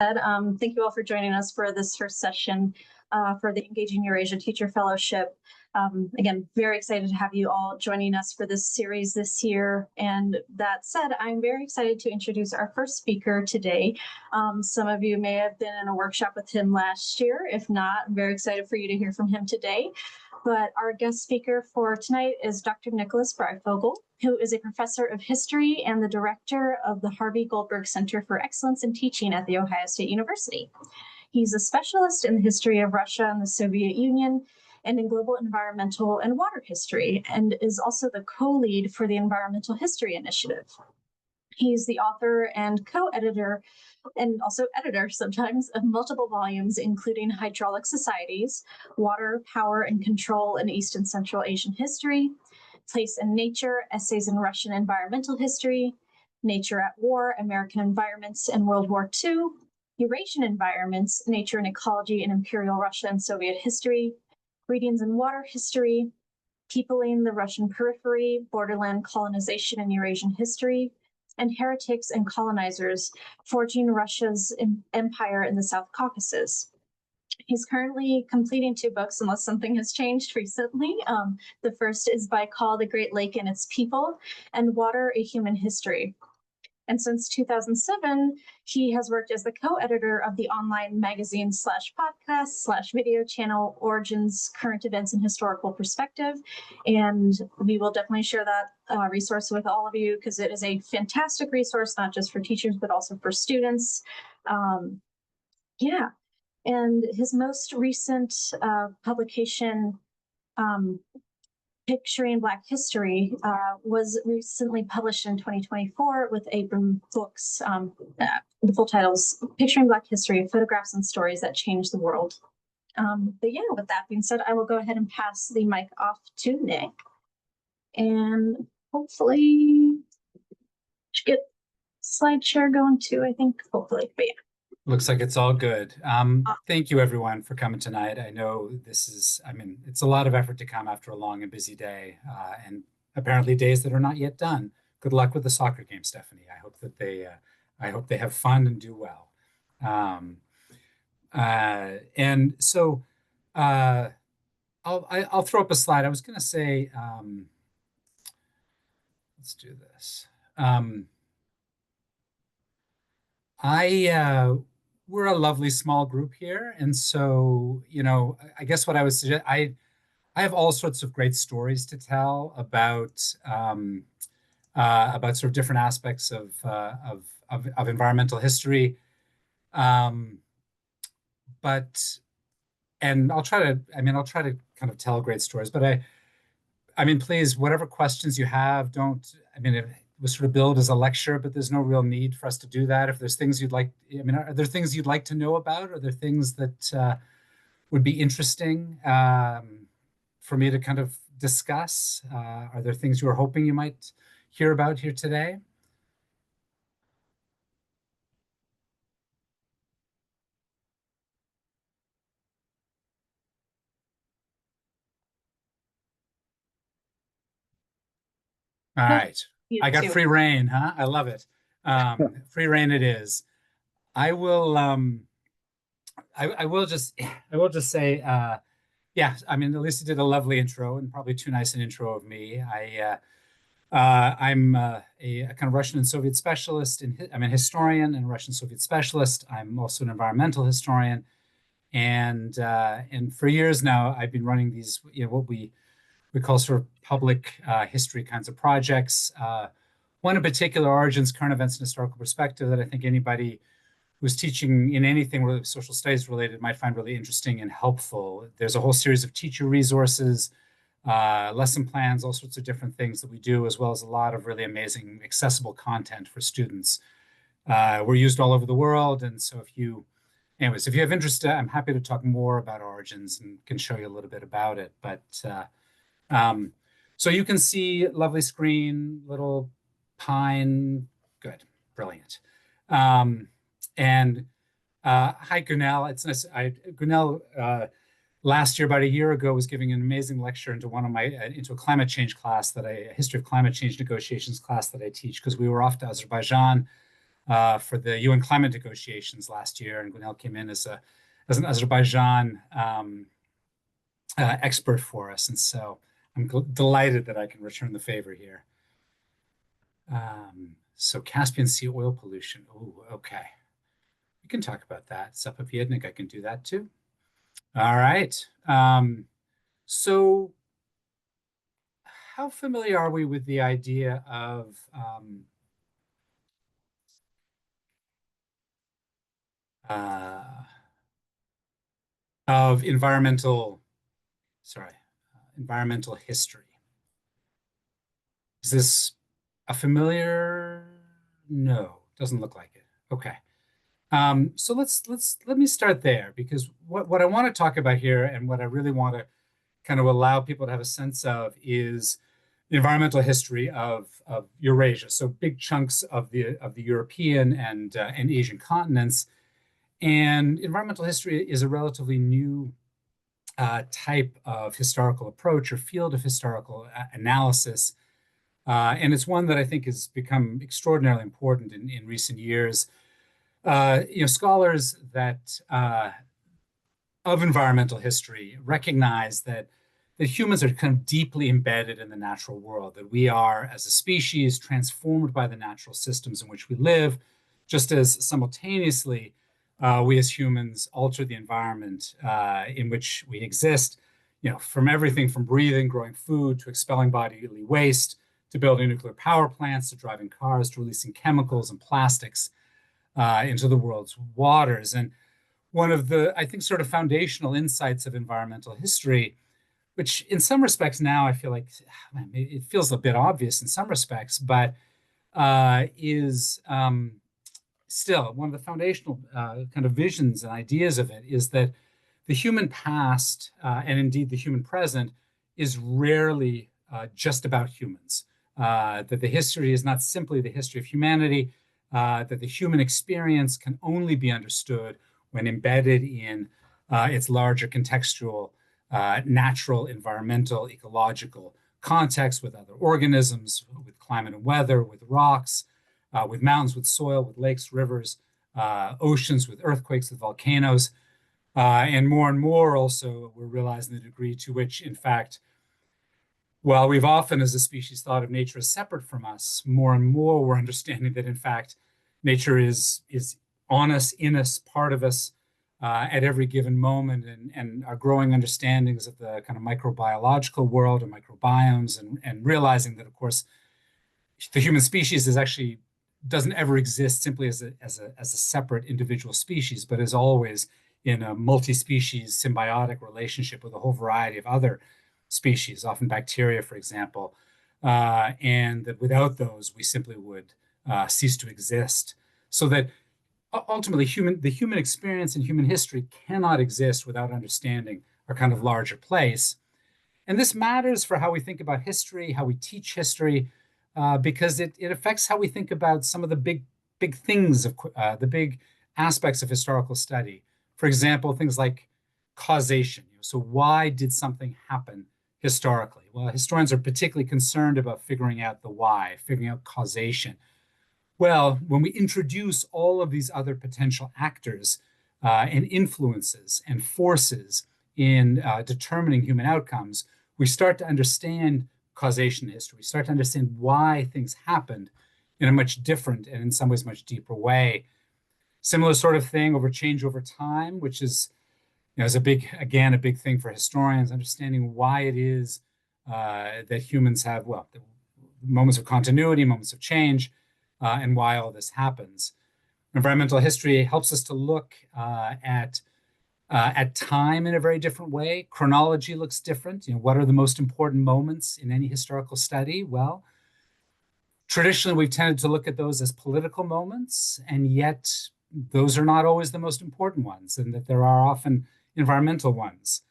Thank you all for joining us for this first session for the Engaging Eurasia Teacher Fellowship. Again, very excited to have you all joining us for this series this year. And that said, I'm very excited to introduce our first speaker today. Some of you may have been in a workshop with him last year. If not, I'm very excited for you to hear from him today. But our guest speaker for tonight is Dr. Nicholas Breyfogle, who is a professor of history and the director of the Harvey Goldberg Center for Excellence in Teaching at The Ohio State University. He's a specialist in the history of Russia and the Soviet Union and in global environmental and water history, and is also the co-lead for the Environmental History Initiative. He's the author and co-editor and also editor sometimes of multiple volumes, including Hydraulic Societies, Water, Power, and Control in East and Central Asian History, Place and Nature, Essays in Russian Environmental History, Nature at War, American Environments in World War II, Eurasian Environments, Nature and Ecology in Imperial Russia and Soviet History, Readings in Water History, Peopling the Russian Periphery, Borderland Colonization in Eurasian History, and Heretics and Colonizers, Forging Russia's Empire in the South Caucasus. He's currently completing 2 books, unless something has changed recently. The first is by Call the Great Lake and Its People, and Water, A Human History. And since 2007, he has worked as the co-editor of the online magazine /podcast/ video channel Origins, Current Events and Historical Perspective. And we will definitely share that resource with all of you because it is a fantastic resource, not just for teachers, but also for students. And his most recent publication, Picturing Black History, was recently published in 2024 with Abram Books. The full title is Picturing Black History, Photographs and Stories That Changed the World. But yeah, with that being said, I will go ahead and pass the mic off to Nick. And hopefully, should get slide share going too, I think, hopefully, but yeah. Looks like it's all good. Thank you, everyone, for coming tonight. I know this is, it's a lot of effort to come after a long and busy day, and apparently days that are not yet done. Good luck with the soccer game, Stephanie. I hope that I hope they have fun and do well. And so I'll throw up a slide. I was going to say, let's do this. We're a lovely small group here. And so, I guess what I would suggest, I have all sorts of great stories to tell about sort of different aspects of environmental history. And I'll try to kind of tell great stories, but please, whatever questions you have, it was sort of billed as a lecture, but there's no real need for us to do that. If there's things you'd like, are there things you'd like to know about? Are there things that would be interesting for me to kind of discuss? Are there things you were hoping you might hear about here today? All right. I got free reign, huh? I love it. Free reign it is. I will just say, Elisa did a lovely intro and probably too nice an intro of me. I'm a kind of Russian and Soviet specialist. I'm a historian and Russian Soviet specialist. I'm also an environmental historian, and for years now I've been running these, what we call sort of public history kinds of projects. One in particular, Origins, Current Events and Historical Perspective, that I think anybody who's teaching in anything really social studies related might find really interesting and helpful. There's a whole series of teacher resources, lesson plans, all sorts of different things that we do, as well as a lot of really amazing accessible content for students. We're used all over the world. And so if you have interest, I'm happy to talk more about Origins and can show you a little bit about it. But so you can see lovely screen, little pine, good, brilliant. And hi, Gunell. It's nice. Gunell last year, about a year ago, was giving an amazing lecture into into a climate change class a history of climate change negotiations class that I teach, because we were off to Azerbaijan for the UN climate negotiations last year, and Gwenaëlle came in as an Azerbaijan expert for us, and so I'm delighted that I can return the favor here. So Caspian Sea oil pollution. Oh, okay. We can talk about that. Zapovednik, I can do that too. All right. So how familiar are we with the idea of environmental history? Is this a familiar? No, doesn't look like it. Okay. So let me start there, because what I want to talk about here, and what I really want to kind of allow people to have a sense of, is the environmental history of Eurasia. So big chunks of the European and Asian continents. And environmental history is a relatively new type of historical approach or field of historical analysis. And it's one that I think has become extraordinarily important in recent years. Scholars that of environmental history recognize that humans are kind of deeply embedded in the natural world, that we are, as a species, transformed by the natural systems in which we live, just as simultaneously we as humans alter the environment in which we exist, from everything from breathing, growing food, to expelling bodily waste, to building nuclear power plants, to driving cars, to releasing chemicals and plastics into the world's waters. And one of the, I think, sort of foundational insights of environmental history, which in some respects now I feel like it feels a bit obvious in some respects, but is still one of the foundational kind of visions and ideas of it, is that the human past and indeed the human present is rarely just about humans. That the history is not simply the history of humanity, that the human experience can only be understood when embedded in its larger contextual, natural, environmental, ecological context, with other organisms, with climate and weather, with rocks, with mountains, with soil, with lakes, rivers, oceans, with earthquakes, with volcanoes. And more also, we're realizing the degree to which, in fact, while we've often as a species thought of nature as separate from us, more and more we're understanding that, in fact, nature is on us, in us, part of us at every given moment, and our growing understandings of the kind of microbiological world and microbiomes, and realizing that, of course, the human species doesn't ever exist simply as a separate individual species, but is always in a multi-species symbiotic relationship with a whole variety of other species, often bacteria, for example, and that without those, we simply would cease to exist. So that ultimately, the human experience and human history cannot exist without understanding our kind of larger place. And this matters for how we think about history, how we teach history, because it affects how we think about some of the big things of the big aspects of historical study. For example, things like causation. So why did something happen historically? Well, historians are particularly concerned about figuring out the why, figuring out causation. Well, when we introduce all of these other potential actors and influences and forces in determining human outcomes, we start to understand causation in history. We start to understand why things happened in a much different and in some ways much deeper way. Similar sort of thing over change over time, which is a big thing for historians, understanding why it is that humans have, moments of continuity, moments of change, and why all this happens. Environmental history helps us to look at time in a very different way. Chronology looks different. What are the most important moments in any historical study? Well, traditionally, we've tended to look at those as political moments, and yet those are not always the most important ones, and that there are often environmental ones,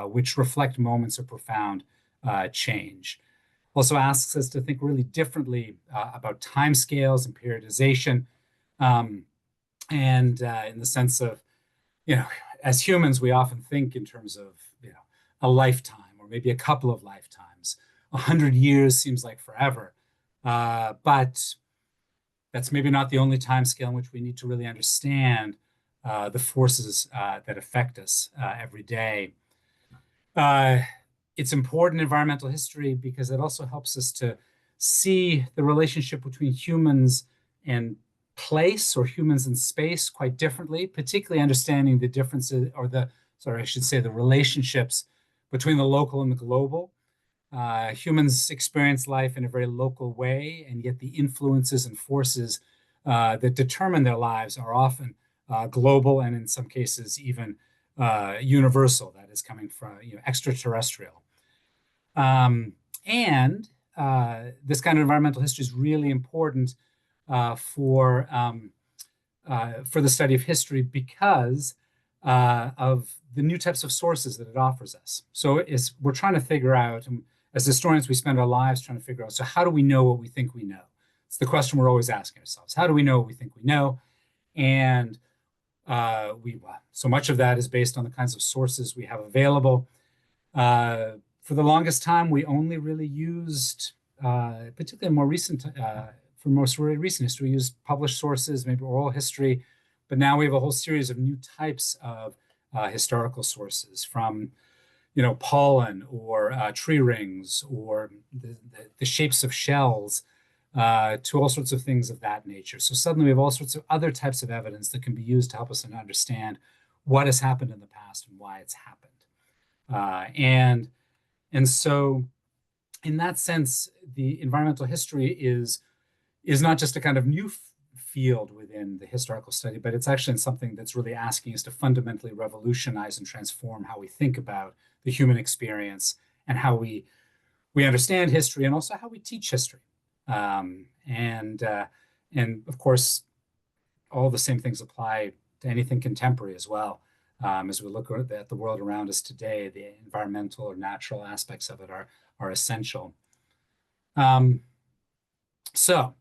which reflect moments of profound change. Also asks us to think really differently about timescales and periodization, and in the sense of, as humans, we often think in terms of, a lifetime or maybe a couple of lifetimes. 100 years seems like forever, but that's maybe not the only time scale in which we need to really understand the forces that affect us every day. It's important in environmental history because it also helps us to see the relationship between humans and place, or humans and space, quite differently, particularly understanding the differences, or I should say the relationships between the local and the global. Humans experience life in a very local way, and yet the influences and forces that determine their lives are often global, and in some cases even universal, that is coming from extraterrestrial. And this kind of environmental history is really important for the study of history because of the new types of sources that it offers us. So we're trying to figure out, and as historians, we spend our lives trying to figure out, so how do we know what we think we know? It's the question we're always asking ourselves. How do we know what we think we know? And so much of that is based on the kinds of sources we have available. For the longest time, we only really used, particularly more recent, for most recent history, we used published sources, maybe oral history, but now we have a whole series of new types of historical sources, from pollen or tree rings or the shapes of shells to all sorts of things of that nature. So suddenly we have all sorts of other types of evidence that can be used to help us understand what has happened in the past and why it's happened. And so in that sense, the environmental history is not just a kind of new field within the historical study, but it's actually something that's really asking us to fundamentally revolutionize and transform how we think about the human experience and how we understand history, and also how we teach history. And of course, all the same things apply to anything contemporary as well. As we look at the world around us today, the environmental or natural aspects of it are essential. So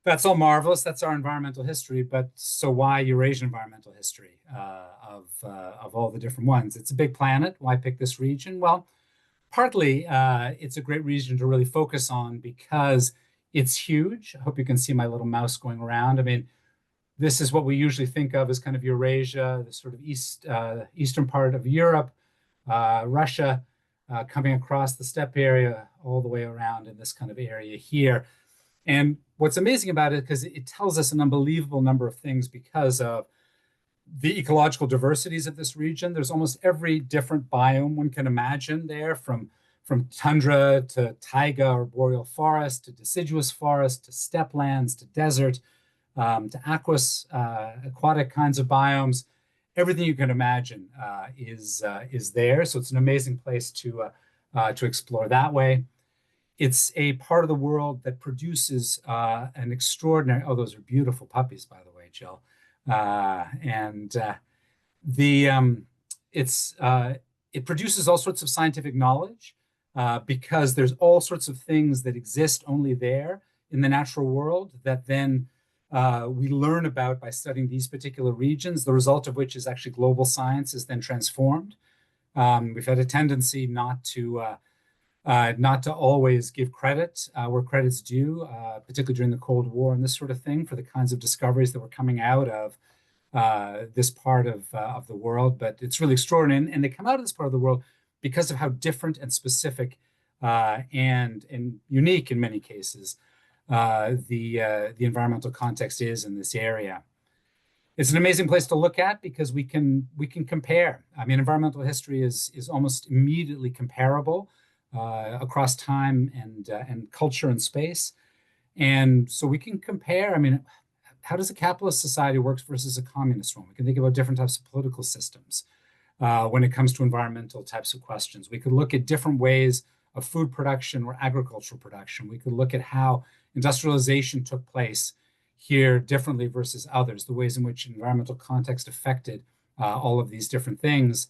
that's all marvelous. That's our environmental history. But so why Eurasian environmental history of all the different ones? It's a big planet. Why pick this region? Well, partly it's a great region to really focus on because it's huge. I hope you can see my little mouse going around. I mean, this is what we usually think of as kind of Eurasia, the sort of eastern part of Europe, Russia, coming across the steppe area all the way around in this kind of area here. And what's amazing about it, because it tells us an unbelievable number of things because of the ecological diversities of this region. There's almost every different biome one can imagine there, from tundra to taiga or boreal forest, to deciduous forest, to steppe lands, to desert, to aquatic kinds of biomes. Everything you can imagine is there. So it's an amazing place to explore that way. It's a part of the world that produces an extraordinary, oh, those are beautiful puppies, by the way, Jill. It produces all sorts of scientific knowledge because there's all sorts of things that exist only there in the natural world that then we learn about by studying these particular regions, the result of which is actually global science is then transformed. We've had a tendency not to always give credit where credit's due, particularly during the Cold War and this sort of thing, for the kinds of discoveries that were coming out of this part of the world. But it's really extraordinary, and they come out of this part of the world because of how different and specific and unique in many cases the environmental context is in this area. It's an amazing place to look at because we can compare. I mean, environmental history is almost immediately comparable across time and culture and space. And so we can compare, I mean, how does a capitalist society work versus a communist one? We can think about different types of political systems when it comes to environmental types of questions. We could look at different ways of food production or agricultural production. We could look at how industrialization took place here differently versus others, the ways in which environmental context affected all of these different things.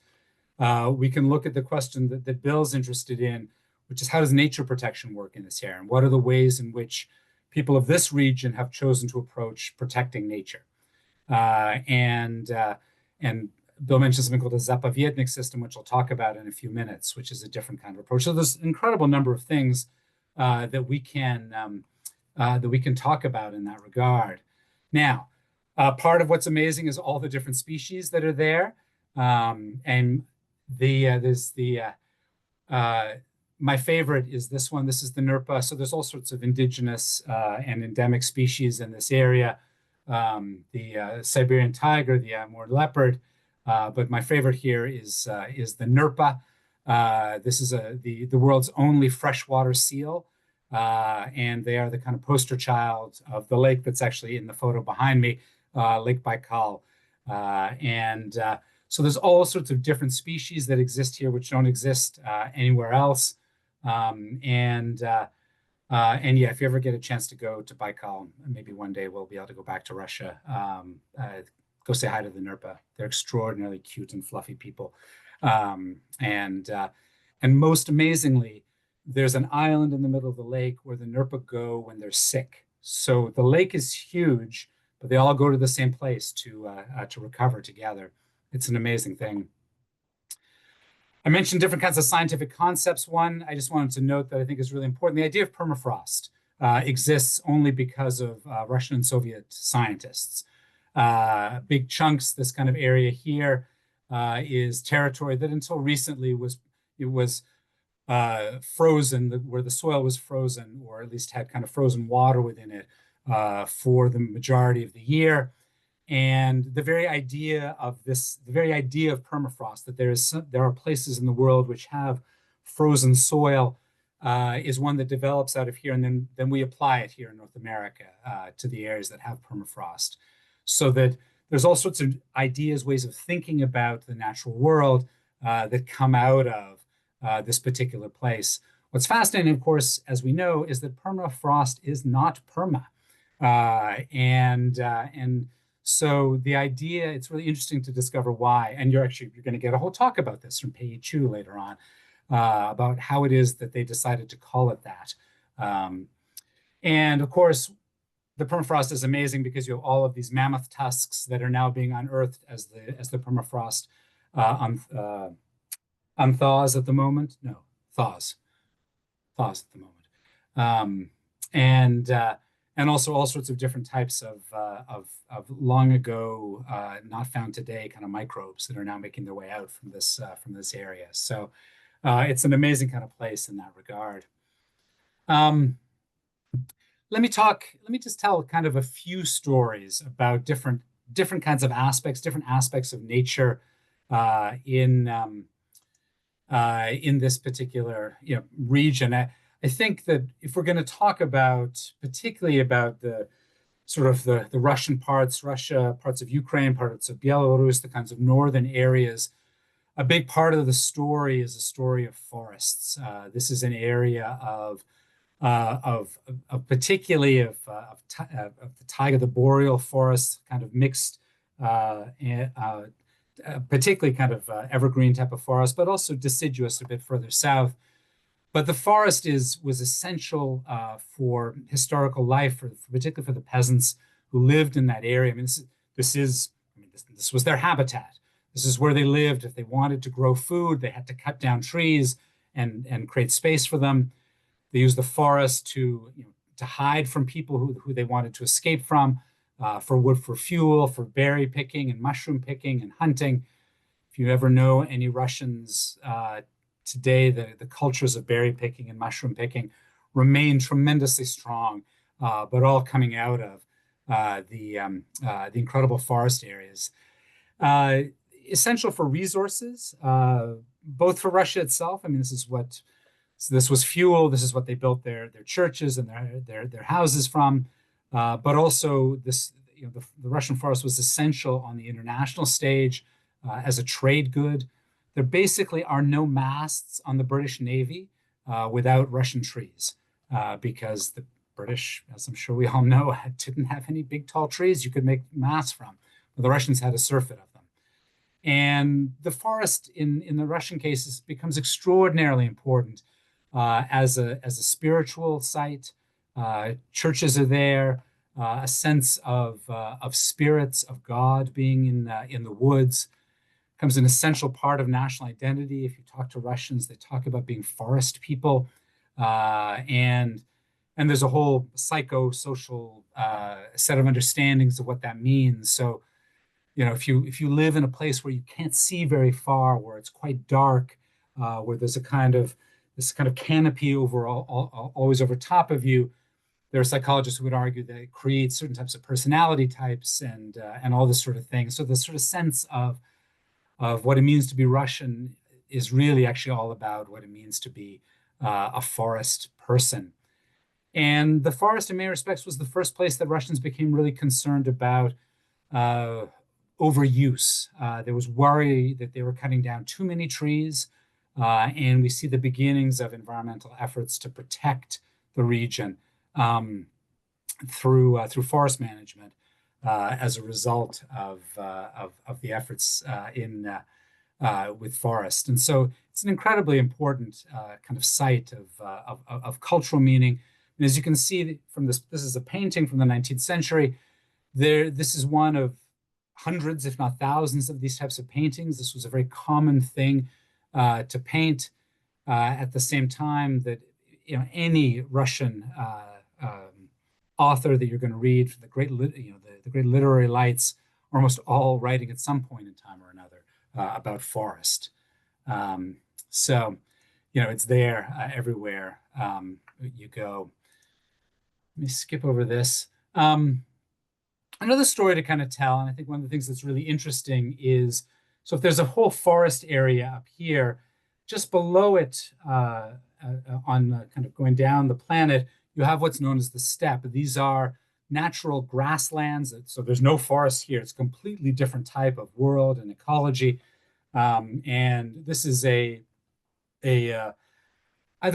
We can look at the question that Bill's interested in, which is how does nature protection work in this area? And what are the ways in which people of this region have chosen to approach protecting nature? And Bill mentioned something called a Zapovietnik system, which I'll talk about in a few minutes, which is a different kind of approach. So there's an incredible number of things that we can that we can talk about in that regard. Now, part of what's amazing is all the different species that are there. And there's my favorite is this one. This is the Nerpa. So there's all sorts of indigenous and endemic species in this area. The Siberian tiger, the Amur leopard. But my favorite here is the Nerpa. This is the world's only freshwater seal. And they are the kind of poster child of the lake that's actually in the photo behind me, Lake Baikal. So there's all sorts of different species that exist here, which don't exist anywhere else. And yeah, if you ever get a chance to go to Baikal, maybe one day we'll be able to go back to Russia. Go say hi to the Nerpa. They're extraordinarily cute and fluffy people. And most amazingly, there's an island in the middle of the lake where the Nerpa go when they're sick. So the lake is huge, but they all go to the same place to recover together. It's an amazing thing. I mentioned different kinds of scientific concepts. One, I just wanted to note that I think is really important. The idea of permafrost exists only because of Russian and Soviet scientists. Big chunks, this kind of area here is territory that until recently was frozen, where the soil was frozen, or at least had kind of frozen water within it for the majority of the year. And the very idea of permafrost, that there are places in the world which have frozen soil, is one that develops out of here, and then we apply it here in North America to the areas that have permafrost. So that there's all sorts of ideas, ways of thinking about the natural world that come out of this particular place. What's fascinating, of course, as we know, is that permafrost is not perma. And so the idea, it's really interesting to discover why. And you're going to get a whole talk about this from Pei Chu later on, about how it is that they decided to call it that. And of course, the permafrost is amazing because you have all of these mammoth tusks that are now being unearthed as the permafrost unthaws at the moment. No, thaws at the moment. And also all sorts of different types of long ago, not found today, kind of microbes that are now making their way out from this area. So it's an amazing kind of place in that regard. Let me just tell kind of a few stories about different kinds of aspects, different aspects of nature in this particular region. I think that if we're going to talk particularly about the sort of the Russian parts, Russia, parts of Ukraine, parts of Belarus, the kinds of northern areas, a big part of the story is a story of forests. This is an area of particularly of the taiga, the boreal forests, kind of mixed, particularly kind of evergreen type of forest, but also deciduous a bit further south. But the forest was essential for historical life, particularly for the peasants who lived in that area. I mean, this was their habitat. This is where they lived. If they wanted to grow food, they had to cut down trees and create space for them. They used the forest to hide from people who they wanted to escape from, for wood, for fuel, for berry picking and mushroom picking and hunting. If you ever know any Russians today, the cultures of berry picking and mushroom picking remain tremendously strong, but all coming out of the incredible forest areas. Essential for resources, both for Russia itself. I mean, this was fuel. This is what they built their churches and their houses from. But also, the Russian forest was essential on the international stage as a trade good. There basically are no masts on the British Navy without Russian trees, because the British, as I'm sure we all know, didn't have any big tall trees you could make masts from. But the Russians had a surfeit of them. And the forest in the Russian cases becomes extraordinarily important as a spiritual site. Churches are there, a sense of spirits, of God being in the woods becomes an essential part of national identity. If you talk to Russians, they talk about being forest people. And And there's a whole psychosocial set of understandings of what that means. So, if you live in a place where you can't see very far, where it's quite dark, where there's this kind of canopy always over top of you, there are psychologists who would argue that it creates certain types of personality types and all this sort of thing. So the sort of sense of what it means to be Russian is really actually all about what it means to be a forest person. And the forest, in many respects, was the first place that Russians became really concerned about overuse. There was worry that they were cutting down too many trees, and we see the beginnings of environmental efforts to protect the region through forest management as a result of the efforts with forest. And so it's an incredibly important kind of site of cultural meaning. And as you can see from this is a painting from the 19th century. This is one of hundreds, if not thousands, of these types of paintings. This was a very common thing to paint at the same time that any Russian author that you're going to read, the great literary lights, are almost all writing at some point in time or another about forest. So it's there everywhere you go. Let me skip over this. Another story to kind of tell, and I think one of the things that's really interesting is, so if there's a whole forest area up here, just below it on kind of going down the planet, you have what's known as the steppe. These are natural grasslands. So there's no forest here. It's a completely different type of world and ecology. And this is either a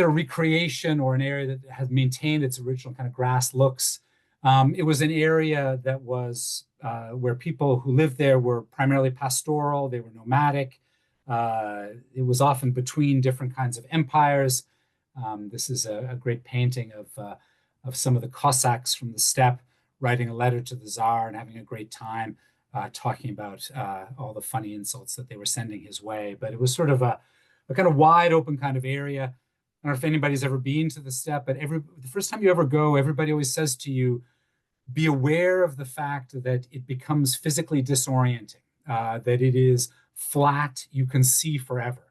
recreation or an area that has maintained its original kind of grass looks. It was an area that was where people who lived there were primarily pastoral. They were nomadic. It was often between different kinds of empires. This is a great painting of some of the Cossacks from the steppe writing a letter to the Tsar and having a great time talking about all the funny insults that they were sending his way. But it was sort of a kind of wide open kind of area. I don't know if anybody's ever been to the steppe, but the first time you ever go, everybody always says to you, be aware of the fact that it becomes physically disorienting, that it is flat, you can see forever.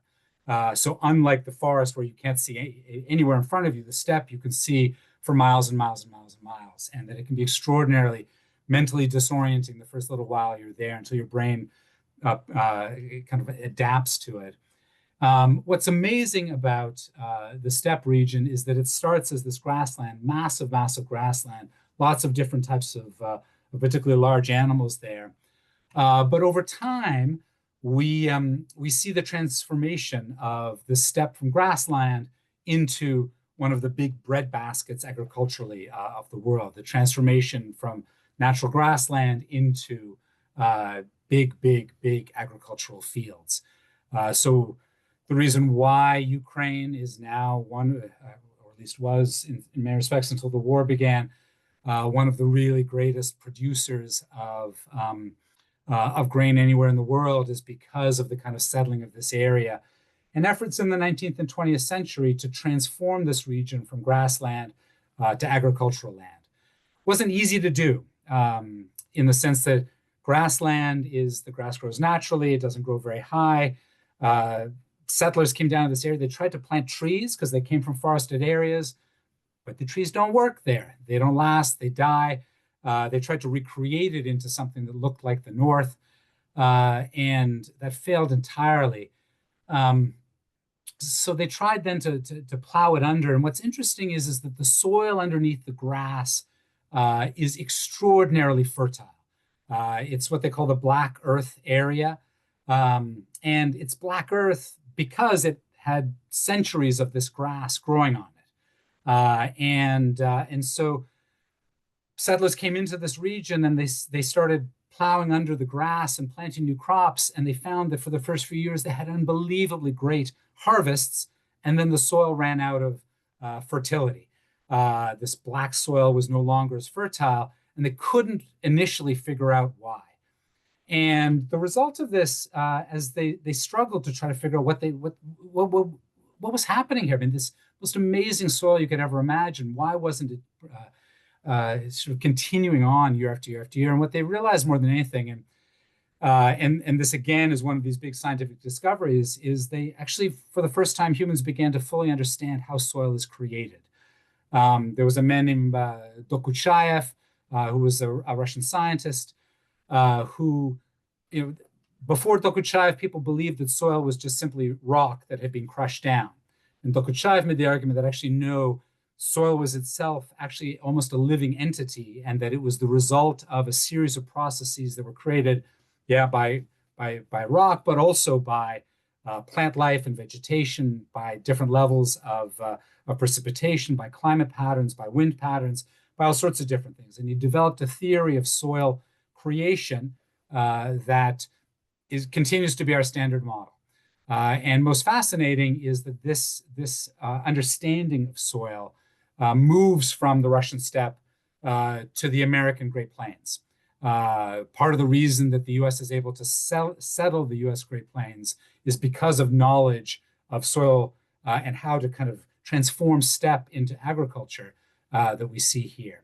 So unlike the forest where you can't see anywhere in front of you, the steppe you can see for miles and miles and miles and miles, and that it can be extraordinarily mentally disorienting the first little while you're there until your brain kind of adapts to it. What's amazing about the steppe region is that it starts as this grassland, massive, massive grassland, lots of different types of particularly large animals there. But over time, we see the transformation of the steppe from grassland into one of the big breadbaskets agriculturally of the world, the transformation from natural grassland into big, big, big agricultural fields. So the reason why Ukraine is now one, or at least was in many respects until the war began, one of the really greatest producers of grain anywhere in the world is because of the kind of settling of this area and efforts in the 19th and 20th century to transform this region from grassland to agricultural land. It wasn't easy to do in the sense that grassland is, the grass grows naturally, it doesn't grow very high. Settlers came down to this area, they tried to plant trees because they came from forested areas, but the trees don't work there. They don't last, they die. They tried to recreate it into something that looked like the North, and that failed entirely. So they tried then to plow it under. And what's interesting is that the soil underneath the grass is extraordinarily fertile. It's what they call the black earth area. And it's black earth because it had centuries of this grass growing on it. And so settlers came into this region and they started plowing under the grass and planting new crops. And they found that for the first few years, they had unbelievably great harvests. And then the soil ran out of fertility. This black soil was no longer as fertile, and they couldn't initially figure out why. And the result of this, as they struggled to try to figure out what was happening here. I mean, this most amazing soil you could ever imagine. Why wasn't it sort of continuing on year after year after year? And what they realized more than anything, and this again is one of these big scientific discoveries, is they actually, for the first time, humans began to fully understand how soil is created. There was a man named Dokuchayev, who was a Russian scientist, who, before Dokuchayev, people believed that soil was just simply rock that had been crushed down. And Dokuchayev made the argument that actually no, soil was itself actually almost a living entity, and that it was the result of a series of processes that were created, by rock, but also by plant life and vegetation, by different levels of precipitation, by climate patterns, by wind patterns, by all sorts of different things. And he developed a theory of soil creation that continues to be our standard model. And most fascinating is that this understanding of soil moves from the Russian steppe to the American Great Plains. Part of the reason that the U.S. is able to settle the U.S. Great Plains is because of knowledge of soil and how to kind of transform steppe into agriculture that we see here.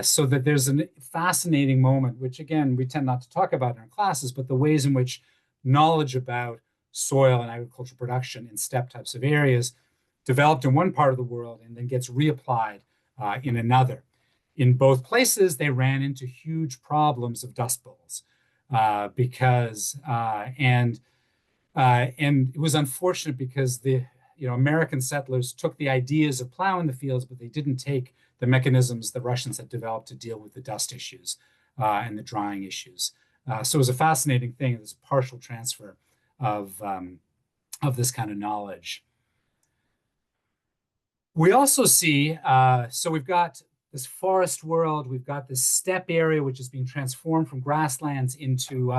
So that there's a fascinating moment, which again, we tend not to talk about in our classes, but the ways in which knowledge about soil and agricultural production in steppe types of areas developed in one part of the world and then gets reapplied in another. In both places, they ran into huge problems of dust bowls and it was unfortunate because the American settlers took the ideas of plowing the fields, but they didn't take the mechanisms the Russians had developed to deal with the dust issues and the drying issues. So it was a fascinating thing, this partial transfer of this kind of knowledge. We also see, so we've got this forest world, we've got this steppe area, which is being transformed from grasslands into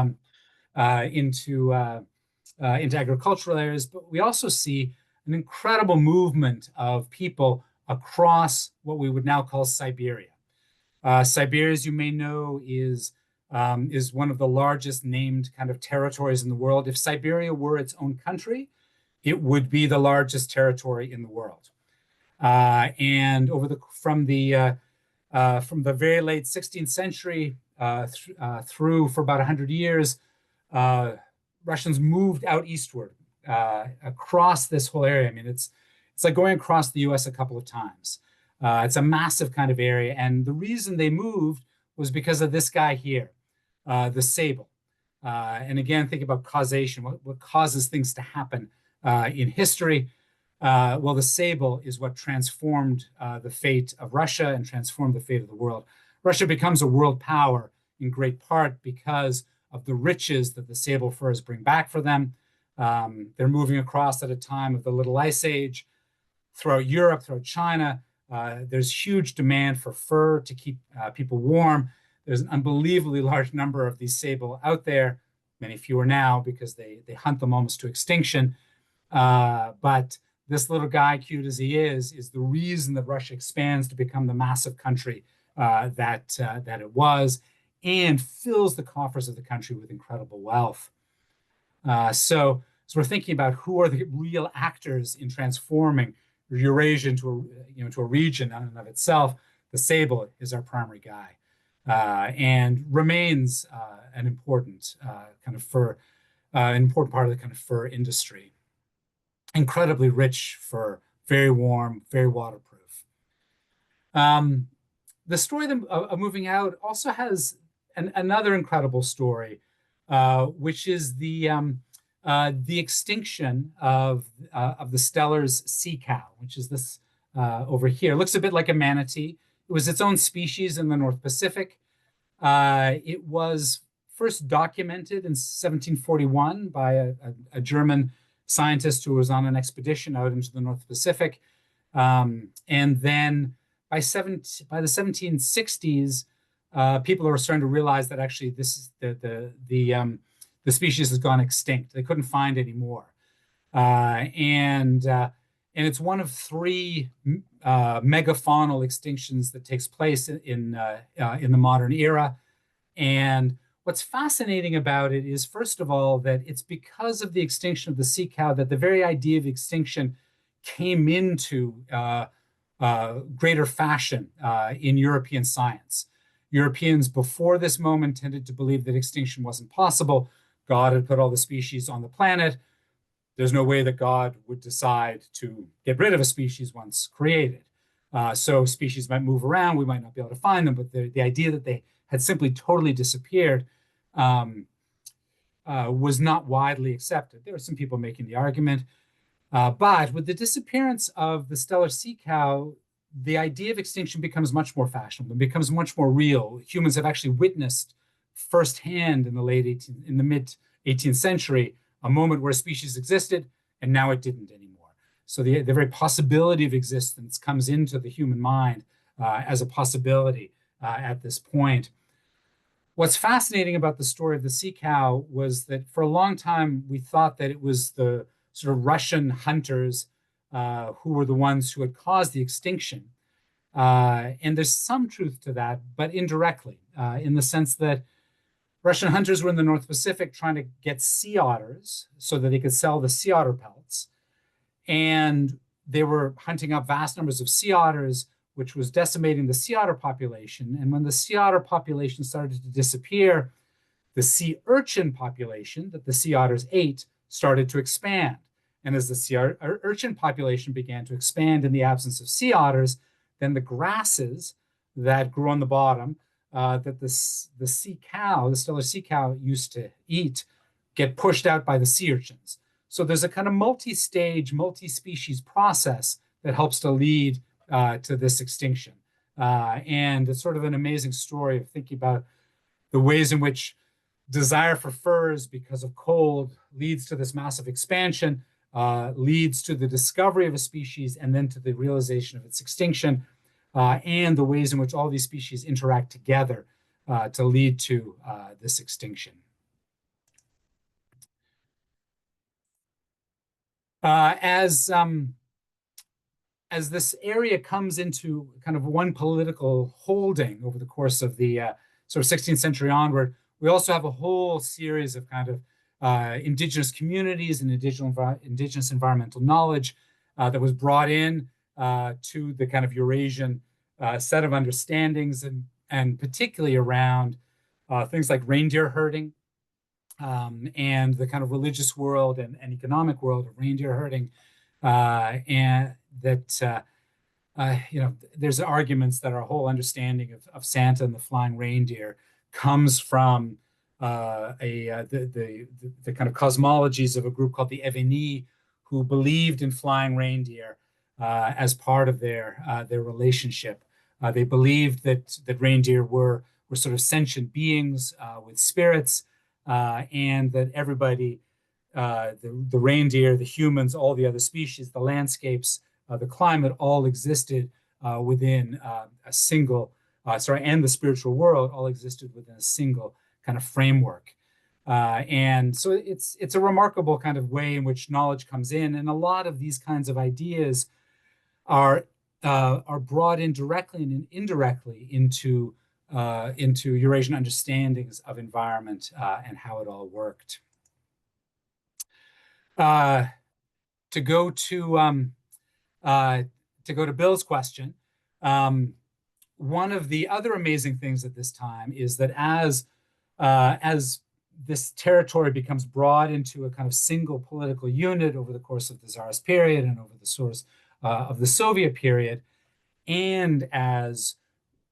agricultural areas, but we also see an incredible movement of people across what we would now call Siberia. Siberia, as you may know, is one of the largest named kind of territories in the world. If Siberia were its own country, it would be the largest territory in the world. And from the very late 16th century through for about 100 years, Russians moved out eastward across this whole area. I mean, it's like going across the U.S. a couple of times. It's a massive kind of area, and the reason they moved was because of this guy here, the sable. And again, think about causation. What causes things to happen in history? Well, the sable is what transformed the fate of Russia and transformed the fate of the world. Russia becomes a world power in great part because of the riches that the sable furs bring back for them. They're moving across at a time of the Little Ice Age. Throughout Europe, throughout China, there's huge demand for fur to keep people warm. There's an unbelievably large number of these sable out there, many fewer now because they hunt them almost to extinction. But this little guy, cute as he is the reason that Russia expands to become the massive country that it was, and fills the coffers of the country with incredible wealth. So we're thinking about who are the real actors in transforming Eurasia into a region in and of itself. The sable is our primary guy, and remains an important kind of fur, an important part of the kind of fur industry. Incredibly rich fur, very warm, very waterproof. The story of moving out also has another incredible story, which is the extinction of the Steller's sea cow, which is this over here. It looks a bit like a manatee. It was its own species in the North Pacific. It was first documented in 1741 by a German scientist who was on an expedition out into the North Pacific. And then by the 1760s, people are starting to realize that actually this is the species has gone extinct. They couldn't find any more. And it's one of three megafaunal extinctions that takes place in the modern era. And what's fascinating about it is, first of all, that it's because of the extinction of the sea cow that the very idea of extinction came into greater fashion in European science. Europeans before this moment tended to believe that extinction wasn't possible. God had put all the species on the planet. There's no way that God would decide to get rid of a species once created. So species might move around, we might not be able to find them, but the idea that they had simply totally disappeared was not widely accepted. There were some people making the argument. But with the disappearance of the stellar sea cow, the idea of extinction becomes much more fashionable, it becomes much more real. Humans have actually witnessed firsthand in the mid 18th century, a moment where a species existed and now it didn't anymore. So the very possibility of existence comes into the human mind as a possibility at this point. What's fascinating about the story of the sea cow was that for a long time, we thought that it was the sort of Russian hunters who were the ones who had caused the extinction. And there's some truth to that, but indirectly, in the sense that Russian hunters were in the North Pacific trying to get sea otters so that they could sell the sea otter pelts. And they were hunting up vast numbers of sea otters, which was decimating the sea otter population. And when the sea otter population started to disappear, the sea urchin population that the sea otters ate started to expand. And as the sea urchin population began to expand in the absence of sea otters, then the grasses that grew on the bottom that the sea cow, the stellar sea cow, used to eat, get pushed out by the sea urchins. So there's a kind of multi-stage, multi-species process that helps to lead to this extinction. And it's sort of an amazing story of thinking about the ways in which desire for furs because of cold leads to this massive expansion, leads to the discovery of a species, and then to the realization of its extinction, and the ways in which all these species interact together to lead to this extinction. As this area comes into kind of one political holding over the course of the sort of 16th century onward, we also have a whole series of kind of indigenous communities and indigenous environmental knowledge that was brought in to the kind of Eurasian set of understandings, and particularly around things like reindeer herding and the kind of religious world and economic world of reindeer herding, and that there's arguments that our whole understanding of Santa and the flying reindeer comes from the kind of cosmologies of a group called the Eveni, who believed in flying reindeer as part of their relationship. They believed that reindeer were sort of sentient beings with spirits, and that everybody, the reindeer, the humans, all the other species, the landscapes, the climate, all existed within a single, and the spiritual world all existed within a single kind of framework. And so it's a remarkable kind of way in which knowledge comes in, and a lot of these kinds of ideas are brought in directly and indirectly into Eurasian understandings of environment and how it all worked. To go to Bill's question, one of the other amazing things at this time is that as this territory becomes brought into a kind of single political unit over the course of the Tsarist period and over the course of the Soviet period, and as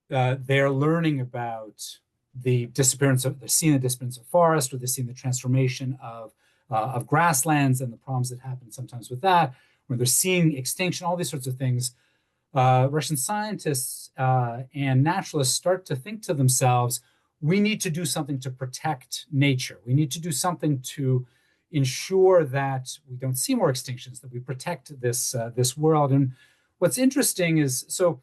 they're learning about they're seeing the disappearance of forest, or they're seeing the transformation of grasslands and the problems that happen sometimes with that, where they're seeing extinction, all these sorts of things. Russian scientists and naturalists start to think to themselves, we need to do something to protect nature. We need to do something to ensure that we don't see more extinctions, that we protect this world. And what's interesting is, so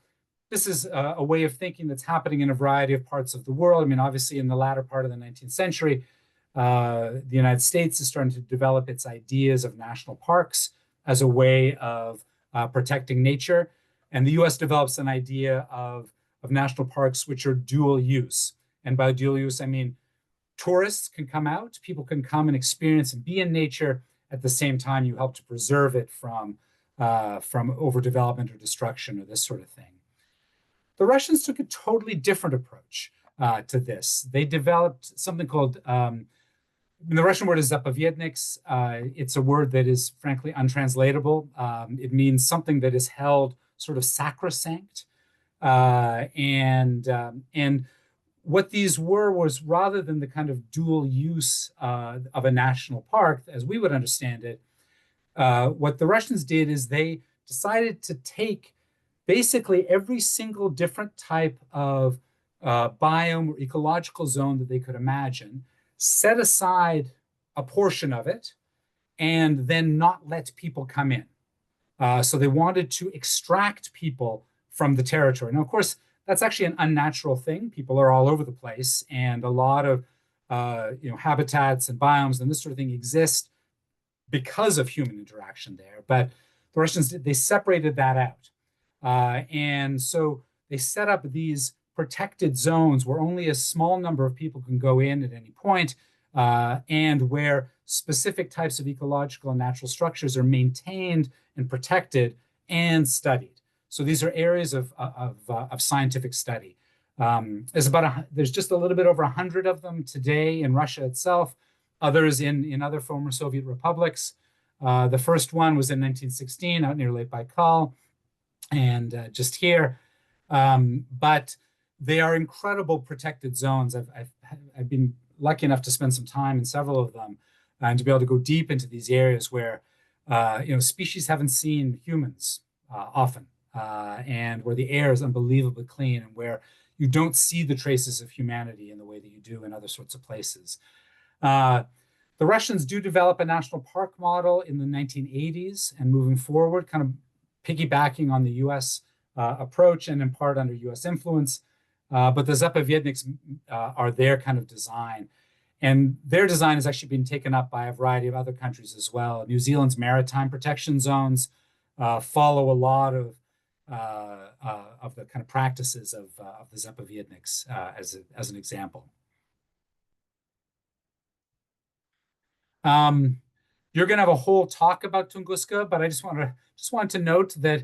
this is a way of thinking that's happening in a variety of parts of the world. I mean, obviously in the latter part of the 19th century, the United States is starting to develop its ideas of national parks as a way of protecting nature. And the US develops an idea of national parks which are dual use. And by dual use, I mean tourists can come out, people can come and experience and be in nature. At the same time, you help to preserve it from from overdevelopment or destruction or this sort of thing. The Russians took a totally different approach to this. They developed something called, the Russian word is zapovedniks. It's a word that is frankly untranslatable. It means something that is held sort of sacrosanct. And what these were was, rather than the kind of dual use of a national park, as we would understand it, what the Russians did is they decided to take basically every single different type of biome or ecological zone that they could imagine, set aside a portion of it, and then not let people come in. So they wanted to extract people from the territory. Now, of course, that's actually an unnatural thing. People are all over the place, and a lot of habitats and biomes and this sort of thing exist because of human interaction there. But the Russians, they separated that out. And so they set up these protected zones where only a small number of people can go in at any point, and where specific types of ecological and natural structures are maintained and protected and studied. So these are areas of scientific study. There's just a little bit over 100 of them today in Russia itself, others in other former Soviet republics. The first one was in 1916 out near Lake Baikal, and just here. But they are incredible protected zones. I've been lucky enough to spend some time in several of them, and to be able to go deep into these areas where species haven't seen humans often, and where the air is unbelievably clean, and where you don't see the traces of humanity in the way that you do in other sorts of places. The Russians do develop a national park model in the 1980s, and moving forward, kind of piggybacking on the US approach and in part under US influence. But the zapovedniks are their kind of design. And their design has actually been taken up by a variety of other countries as well. New Zealand's maritime protection zones follow a lot of the kind of practices of the zapovedniks as an example. You're going to have a whole talk about Tunguska, but I just wanted to note that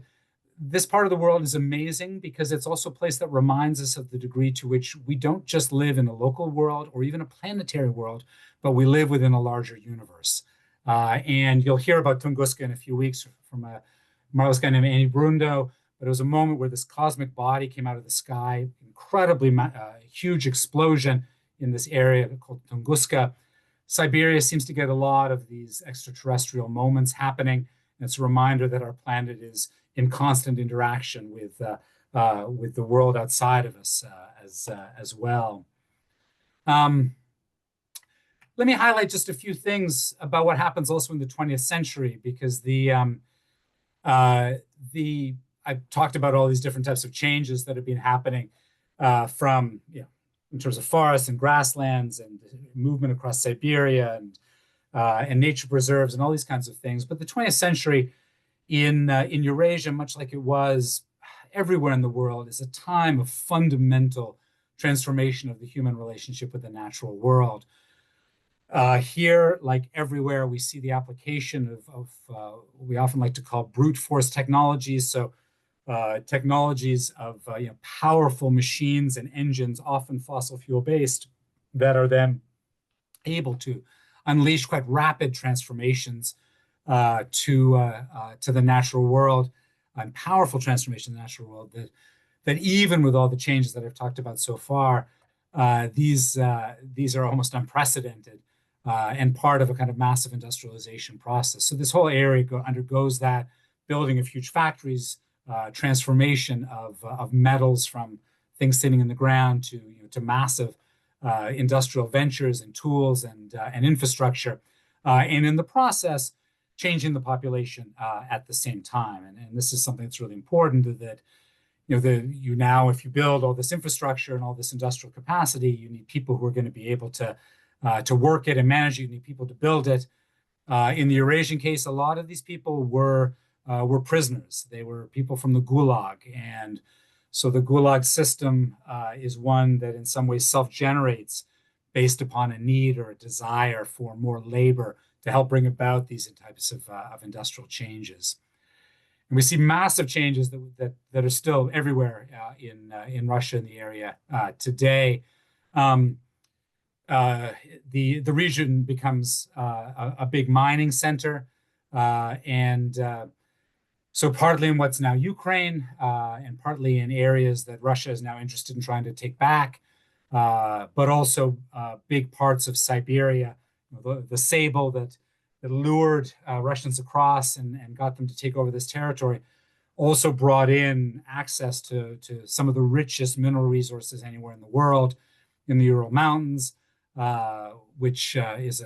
this part of the world is amazing because it's also a place that reminds us of the degree to which we don't just live in a local world or even a planetary world, but we live within a larger universe. And you'll hear about Tunguska in a few weeks from a marvelous guy named Annie Brundo. But it was a moment where this cosmic body came out of the sky, incredibly huge explosion in this area called Tunguska. Siberia seems to get a lot of these extraterrestrial moments happening. And it's a reminder that our planet is in constant interaction with the world outside of us as well. Let me highlight just a few things about what happens also in the 20th century, because I've talked about all these different types of changes that have been happening from, in terms of forests and grasslands and movement across Siberia and nature preserves and all these kinds of things. But the 20th century in Eurasia, much like it was everywhere in the world, is a time of fundamental transformation of the human relationship with the natural world. Here, like everywhere, we see the application of we often like to call brute force technologies. So technologies of powerful machines and engines, often fossil fuel based, that are then able to unleash quite rapid transformations to the natural world, and powerful transformation in the natural world that even with all the changes that I've talked about so far, these are almost unprecedented and part of a kind of massive industrialization process. So this whole area undergoes that building of huge factories, transformation of metals from things sitting in the ground to massive industrial ventures and tools and infrastructure, and in the process, changing the population at the same time. And this is something that's really important, that if you build all this infrastructure and all this industrial capacity, you need people who are going to be able to work it and manage it. You need people to build it. In the Eurasian case, a lot of these people were prisoners. They were people from the Gulag. And so the Gulag system is one that in some ways self-generates based upon a need or a desire for more labor to help bring about these types of industrial changes. And we see massive changes that are still everywhere in Russia in the area today. The region becomes a big mining center, and so partly in what's now Ukraine, and partly in areas that Russia is now interested in trying to take back, but also big parts of Siberia, the Sable that lured Russians across and got them to take over this territory, also brought in access to some of the richest mineral resources anywhere in the world, in the Ural Mountains, which is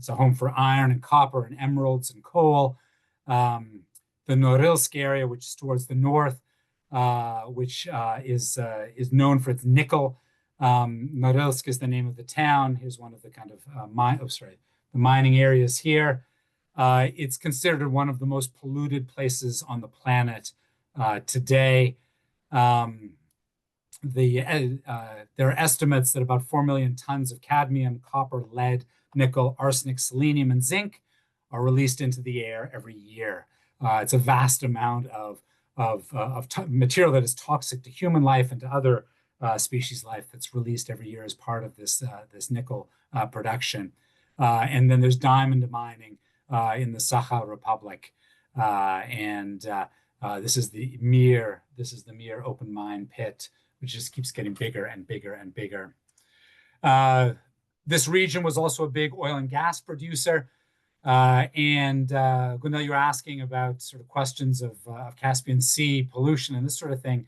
a home for iron and copper and emeralds and coal. The Norilsk area, which is towards the north, which is known for its nickel. Norilsk is the name of the town. Here's one of the kind of the mining areas here. It's considered one of the most polluted places on the planet today. There are estimates that about 4 million tons of cadmium, copper, lead, nickel, arsenic, selenium, and zinc are released into the air every year. It's a vast amount of material that is toxic to human life and to other species life that's released every year as part of this nickel production. And then there's diamond mining in the Sakha Republic, and this is the Mir open mine pit, which just keeps getting bigger and bigger and bigger. This region was also a big oil and gas producer. And Gunil, you're asking about sort of questions of Caspian Sea pollution and this sort of thing.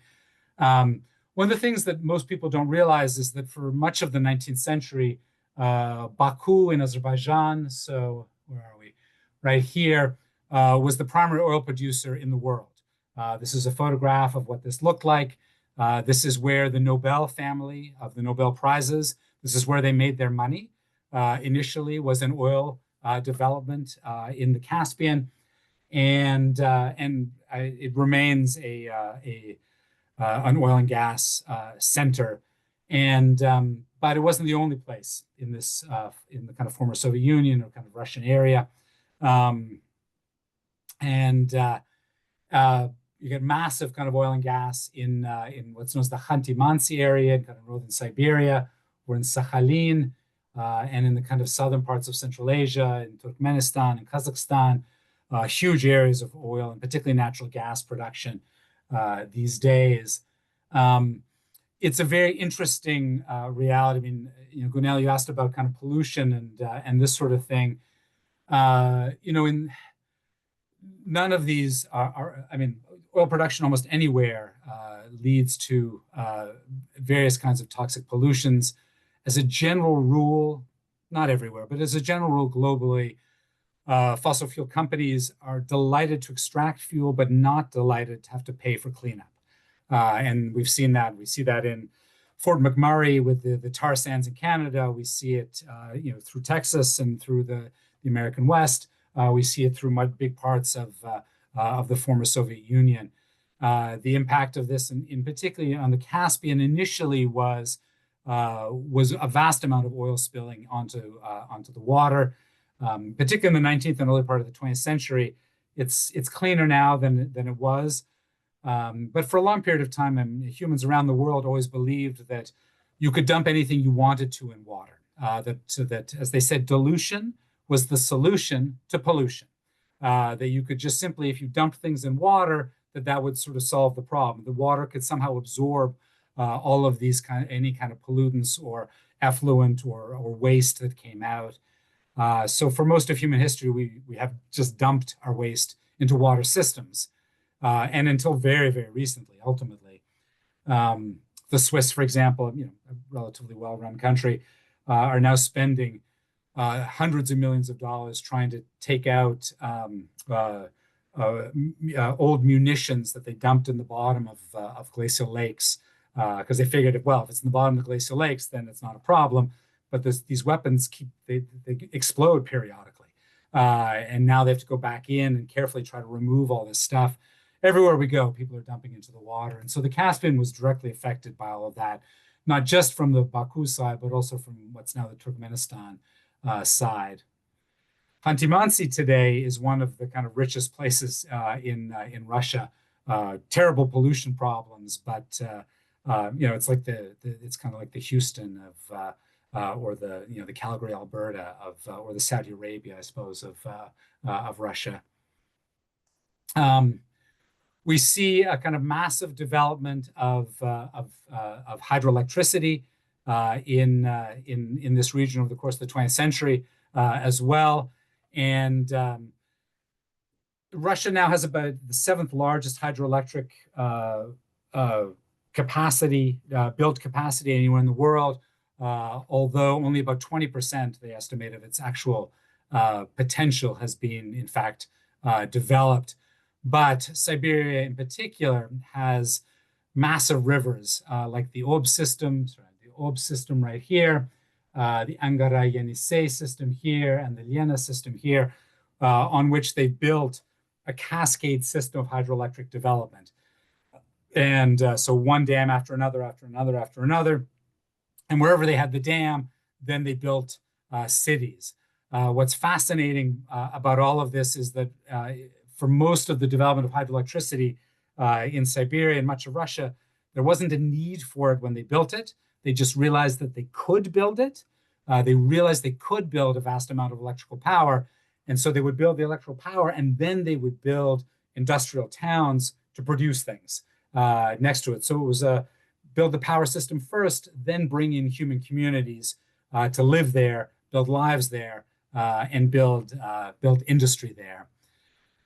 One of the things that most people don't realize is that for much of the 19th century, Baku in Azerbaijan, so where are we? Right here, was the primary oil producer in the world. This is a photograph of what this looked like. This is where the Nobel family of the Nobel Prizes, this is where they made their money. Initially was in oil development in the Caspian, and it remains an oil and gas center. And but it wasn't the only place in this in the kind of former Soviet Union or kind of Russian area. You get massive kind of oil and gas in what's known as the Khanty-Mansi area in kind of northern Siberia, or in Sakhalin, and in the kind of southern parts of Central Asia, in Turkmenistan and Kazakhstan, huge areas of oil and particularly natural gas production these days. It's a very interesting reality. I mean, Gunil, you asked about kind of pollution and this sort of thing. In none of these I mean, oil production almost anywhere leads to various kinds of toxic pollutions. As a general rule, not everywhere, but as a general rule globally, fossil fuel companies are delighted to extract fuel, but not delighted to have to pay for cleanup. And we've seen that. We see that in Fort McMurray with the tar sands in Canada. We see it, through Texas and through the American West. We see it through big parts of the former Soviet Union. The impact of this, in particularly on the Caspian, initially was a vast amount of oil spilling onto the water, particularly in the 19th and early part of the 20th century. It's cleaner now than it was, but for a long period of time, humans around the world always believed that you could dump anything you wanted to in water. That, as they said, dilution was the solution to pollution. That you could just simply, if you dumped things in water, that would sort of solve the problem. The water could somehow absorb all of these any kind of pollutants or effluent or waste that came out. So for most of human history, we have just dumped our waste into water systems. And until very, very recently, ultimately, the Swiss, for example, a relatively well-run country, are now spending hundreds of millions of dollars trying to take out old munitions that they dumped in the bottom of glacial lakes, because they figured, if it's in the bottom of the glacial lakes, then it's not a problem. But these weapons they explode periodically, and now they have to go back in and carefully try to remove all this stuff. Everywhere we go, people are dumping into the water, and so the Caspian was directly affected by all of that, not just from the Baku side, but also from what's now the Turkmenistan side. Khanty-Mansi today is one of the kind of richest places in Russia. Terrible pollution problems, but it's like it's kind of like the Houston or the Calgary, Alberta or the Saudi Arabia, I suppose, of Russia. We see a kind of massive development of hydroelectricity in this region over the course of the 20th century as well. And Russia now has about the 7th largest hydroelectric capacity, built capacity anywhere in the world, although only about 20%, they estimate, of its actual potential has been, in fact, developed. But Siberia in particular has massive rivers like the Ob system, right here, the Angara-Yenisei system here, and the Lena system here, on which they built a cascade system of hydroelectric development. And so one dam after another, after another, after another. And wherever they had the dam, then they built cities. What's fascinating about all of this is that for most of the development of hydroelectricity in Siberia and much of Russia, there wasn't a need for it when they built it. They just realized that they could build it. They realized they could build a vast amount of electrical power. And so they would build the electrical power, and then they would build industrial towns to produce things next to it. So it was build the power system first, then bring in human communities to live there, build lives there, and build industry there.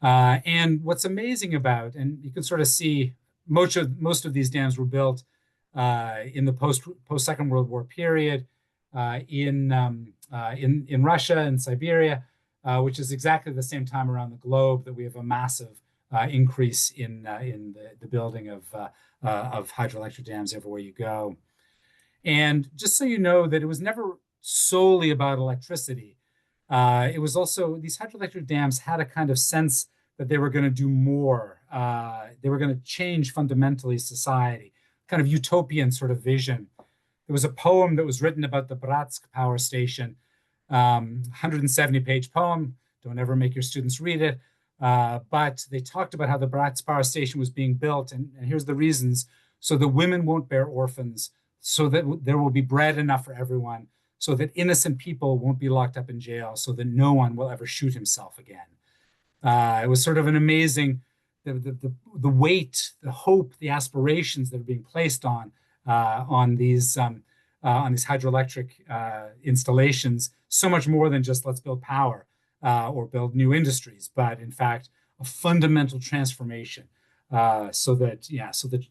And what's amazing about, and you can sort of see most of these dams were built in the post Second World War period in Russia and Siberia, which is exactly the same time around the globe that we have a massive increase in the building of hydroelectric dams everywhere you go. And just so you know that it was never solely about electricity. It was also, these hydroelectric dams had a kind of sense that they were going to do more. They were going to change fundamentally society, kind of utopian sort of vision. There was a poem that was written about the Bratsk power station, 170-page poem. Don't ever make your students read it. But they talked about how the Bratsk power station was being built. And here's the reasons. So that women won't bear orphans, so that there will be bread enough for everyone, so that innocent people won't be locked up in jail, so that no one will ever shoot himself again. It was sort of an amazing, the weight, the hope, the aspirations that are being placed on these hydroelectric installations, so much more than just let's build power or build new industries, but in fact, a fundamental transformation so that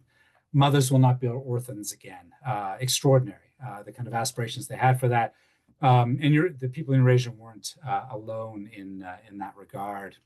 mothers will not be orphans again. Extraordinary, the kind of aspirations they had for that. And the people in Eurasia weren't alone in that regard.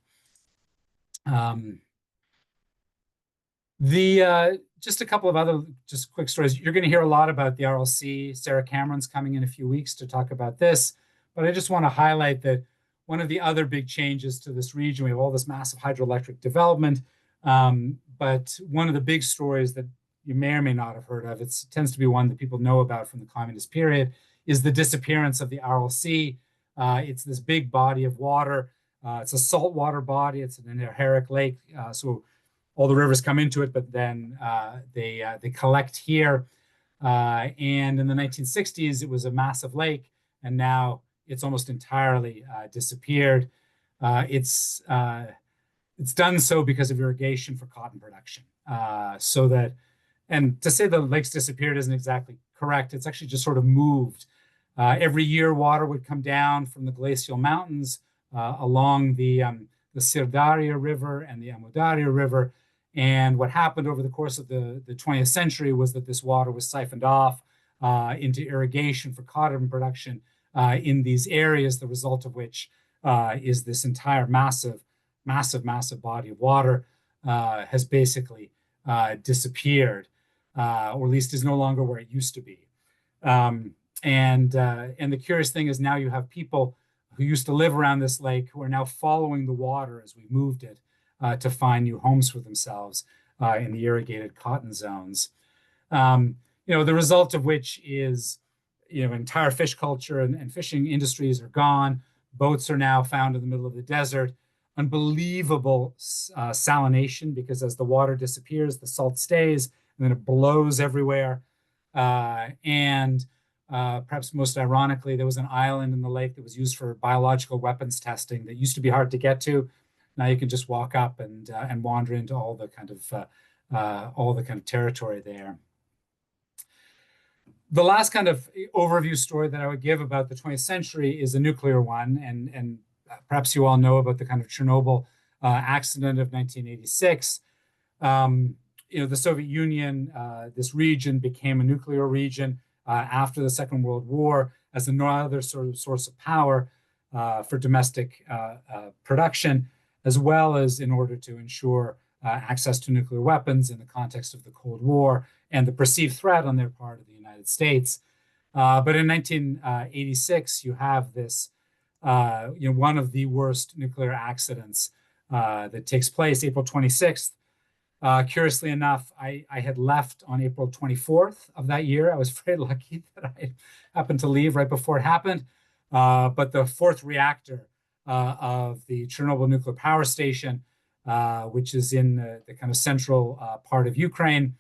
Just a couple of other just quick stories. You're going to hear a lot about the RLC. Sarah Cameron's coming in a few weeks to talk about this. But I just want to highlight that one of the other big changes to this region, we have all this massive hydroelectric development. But one of the big stories that you may or may not have heard of, it tends to be one that people know about from the communist period, is the disappearance of the RLC. It's this big body of water. It's a saltwater body. It's an inherent lake. So all the rivers come into it, but then they collect here. And in the 1960s, it was a massive lake, and now it's almost entirely disappeared. It's done so because of irrigation for cotton production. And to say the lake's disappeared isn't exactly correct. It's actually just sort of moved. Every year, water would come down from the glacial mountains along the Sirdaria River and the Amudarya River. And what happened over the course of the 20th century was that this water was siphoned off into irrigation for cotton production in these areas, the result of which is this entire massive body of water has basically disappeared, or at least is no longer where it used to be. And the curious thing is now you have people who used to live around this lake who are now following the water as we moved it to find new homes for themselves in the irrigated cotton zones. The result of which is, entire fish culture and fishing industries are gone. Boats are now found in the middle of the desert. Unbelievable salination, because as the water disappears, the salt stays, and then it blows everywhere. And perhaps most ironically, there was an island in the lake that was used for biological weapons testing that used to be hard to get to. Now you can just walk up and wander into all the kind of territory there. The last kind of overview story that I would give about the 20th century is a nuclear one, and perhaps you all know about the kind of Chernobyl accident of 1986. The Soviet Union, this region became a nuclear region after the Second World War as another sort of source of power for domestic production, as well as in order to ensure access to nuclear weapons in the context of the Cold War and the perceived threat on their part of the United States. But in 1986, you have this, one of the worst nuclear accidents that takes place, April 26th. Curiously enough, I had left on April 24th of that year. I was very lucky that I happened to leave right before it happened. But the fourth reactor of the Chernobyl nuclear power station, which is in the kind of central part of Ukraine,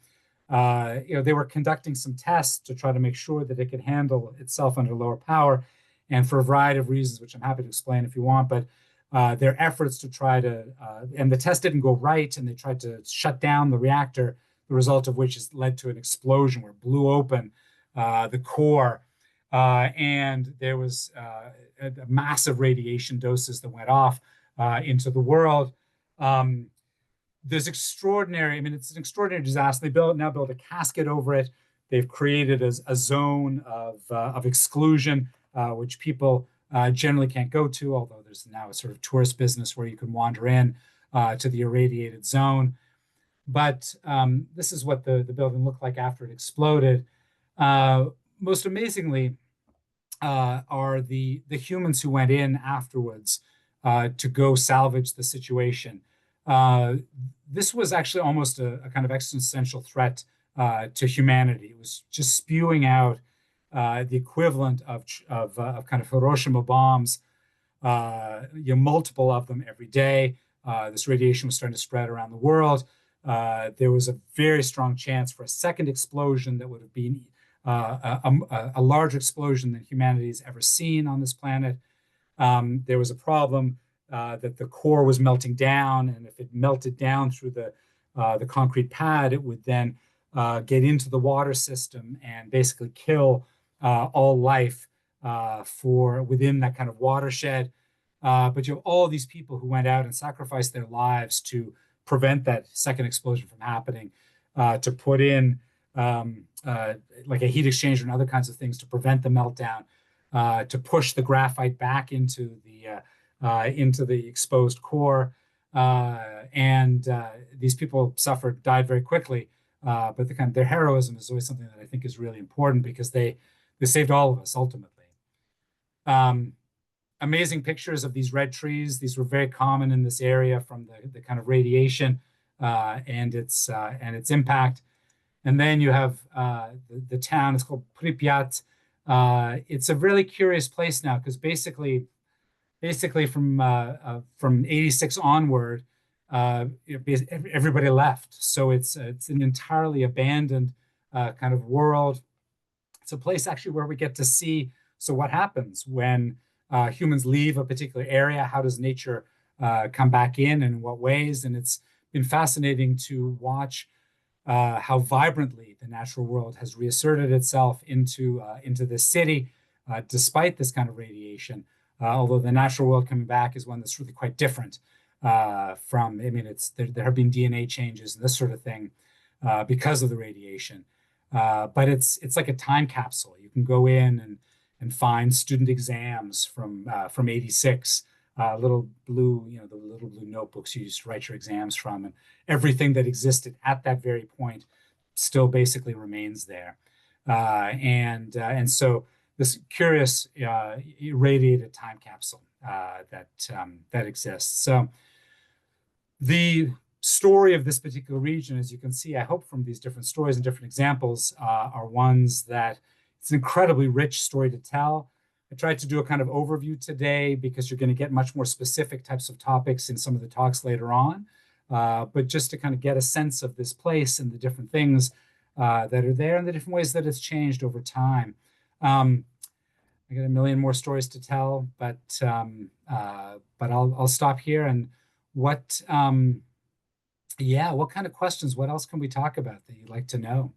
they were conducting some tests to try to make sure that it could handle itself under lower power. And for a variety of reasons, which I'm happy to explain if you want, but their efforts to try to, and the test didn't go right, and they tried to shut down the reactor, the result of which has led to an explosion where it blew open the core. And there was massive radiation doses that went off into the world. There's extraordinary, it's an extraordinary disaster. They now build a casket over it. They've created a zone of exclusion, which people generally can't go to, although there's now a sort of tourist business where you can wander in to the irradiated zone. But this is what the building looked like after it exploded. Most amazingly are the humans who went in afterwards to go salvage the situation. This was actually almost a kind of existential threat to humanity. It was just spewing out the equivalent of kind of Hiroshima bombs, multiple of them every day. This radiation was starting to spread around the world. There was a very strong chance for a second explosion that would have been a larger explosion than humanity has ever seen on this planet. There was a problem that the core was melting down, and if it melted down through the concrete pad, it would then get into the water system and basically kill all life within that kind of watershed. But you have all these people who went out and sacrificed their lives to prevent that second explosion from happening, to put in like a heat exchanger and other kinds of things to prevent the meltdown, to push the graphite back into the exposed core. And these people died very quickly. But their heroism is always something that I think is really important, because they saved all of us ultimately. Amazing pictures of these red trees. These were very common in this area from the kind of radiation and its impact. And then you have the town. It's called Pripyat. It's a really curious place now, because basically from 86 onward, everybody left. So it's an entirely abandoned kind of world. It's a place actually where we get to see, so what happens when humans leave a particular area? How does nature come back in, and in what ways? And it's been fascinating to watch how vibrantly the natural world has reasserted itself into this city, despite this kind of radiation. Although the natural world coming back is one that's really quite different from, there have been DNA changes and this sort of thing because of the radiation. But it's like a time capsule. You can go in and find student exams from 86, little blue, the little blue notebooks you used to write your exams from, and everything that existed at that very point still basically remains there. And so this curious irradiated time capsule that exists. So the story of this particular region, as you can see, I hope from these different stories and different examples, are ones that it's an incredibly rich story to tell. I tried to do a kind of overview today because you're going to get much more specific types of topics in some of the talks later on. But just to kind of get a sense of this place and the different things that are there and the different ways that it's changed over time. I got a million more stories to tell, but I'll stop here. And what, yeah, what kind of questions? What else can we talk about that you'd like to know?